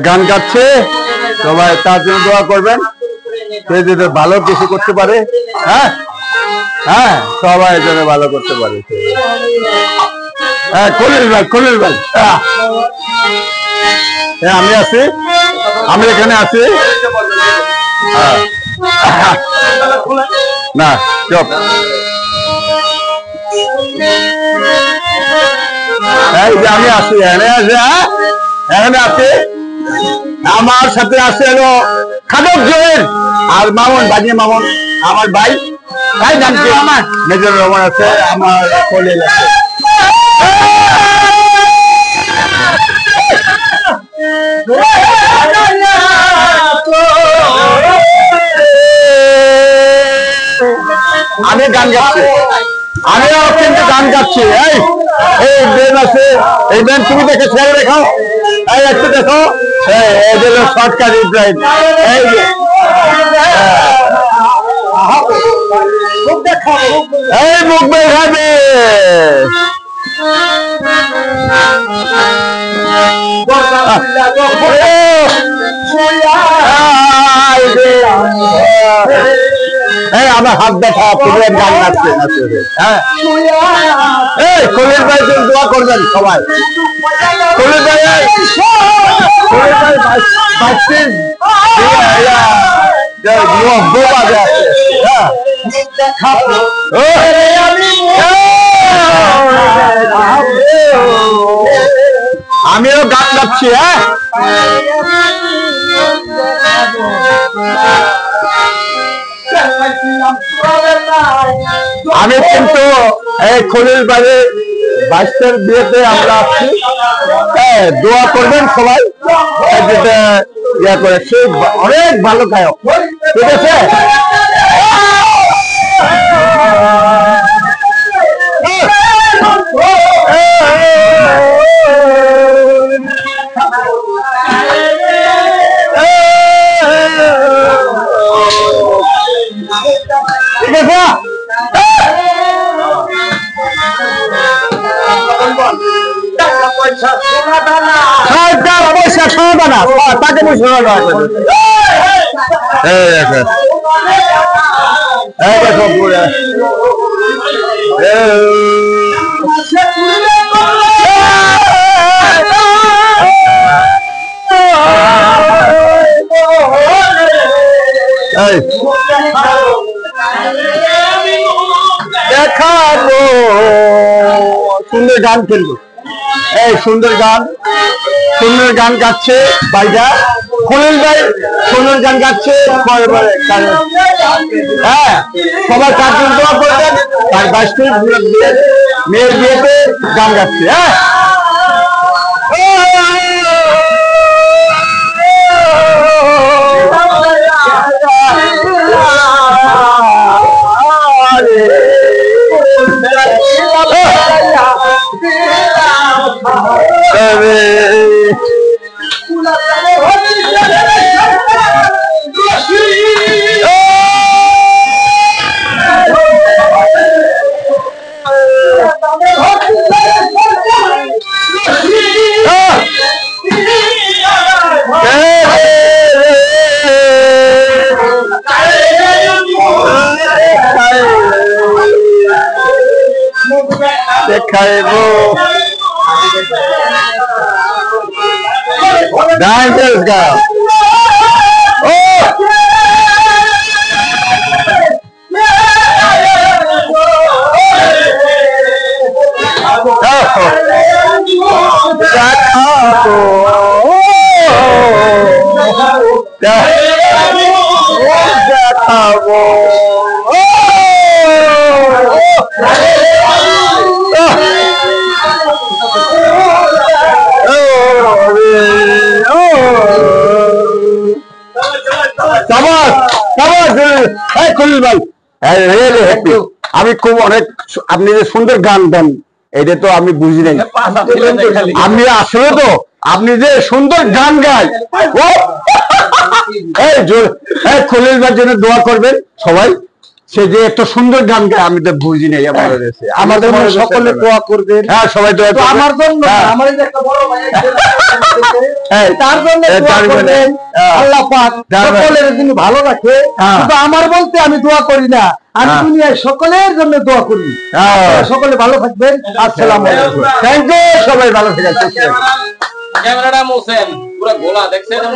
গান গাচ্ছে, সবাই তার জন্য দোয়া করবেন, সে যদি ভালো কিছু করতে পারে। হ্যাঁ হ্যাঁ, সবাই জন্য ভালো করতে পারে। হ্যাঁ, খলিল ভাই, খলিল ভাই, হ্যাঁ আমি আছি, আমি এখানে আছি। না চুপ, এই যে আমি আছি, এখানে আছি। আমার সাথে আছে হলো খাদক জয়ের আর মামুন, বাজিয়ে মামুন আমার ভাই। ভাই নাম কি? আমার মেজর রহমান আছে, আমার খলিল আছে। আমি গান গাচ্ছি, আমিও কিন্তু গান গাচ্ছি। এই বেন আছে, এই বেন তুমি দেখে ছেড়ে দেখাও, এই একটু দেখো, এই যে শর্টকাট ইব্রাহিম, এই যে এই মুখ বেখাবে। আমার হাত দেখা গান নাচছে। হ্যাঁ, এই খলিল ভাই দোয়া করবেন সবাই। খলিল ভাই, খলিল ভাই আমিও গান গাচ্ছি। হ্যাঁ, আমি কিন্তু এই খলিল ভাইয়ের 22 বিয়েতে আমরা আসছি। দোয়া করবেন সবাই, যেটা ইয়া করে, সে অনেক ভালো গায়ক। ঠিক আছে, ঠিক আছে। পয়সা খাওয়া না, তাকে পয়সা দেখাবো। সুন্দর গান খেলবো, এই সুন্দর গান, সুন্দর গান গাচ্ছে ভাইটা খলিল ভাই, সুন্দর গান গাচ্ছে। হ্যাঁ, সবাই তার জন্য দোয়া করবেন, তার 22 মেয়ের বিয়েতে গান গাচ্ছে। হ্যাঁ, দেখাইবো ডান্সার্স গাও। ও দেখাবো, খলিল ভাই আমি খুব অনেক, আপনি যে সুন্দর গান দেন এটা তো আমি বুঝি নাই। আমি আসলে তো আপনি যে সুন্দর গান গায়, খলিল ভাইয়ের জন্য দোয়া করবেন সবাই। সে যে এত সুন্দর গান গায় আমি তো বুঝি নাই আমার কাছে। আমাদের জন্য সকলে দোয়া করবেন। হ্যাঁ সবাই দোয়া করবেন। আমার জন্য না, আমার এই যে একটা বড় ভাই আছে, তার জন্য দোয়া করবেন। আল্লাহ পাক সকলের জন্য ভালো রাখে। কিন্তু আমার বলতে আমি দোয়া করি না, আমি দুনিয়ার সকলের জন্য দোয়া করি। সকলে ভালো থাকবেন। আসসালামু আলাইকুম। থ্যাংক ইউ, সবাই ভালো থাকবেন। ক্যামেরাটা মোছেন পুরো গোলা দেখছেন।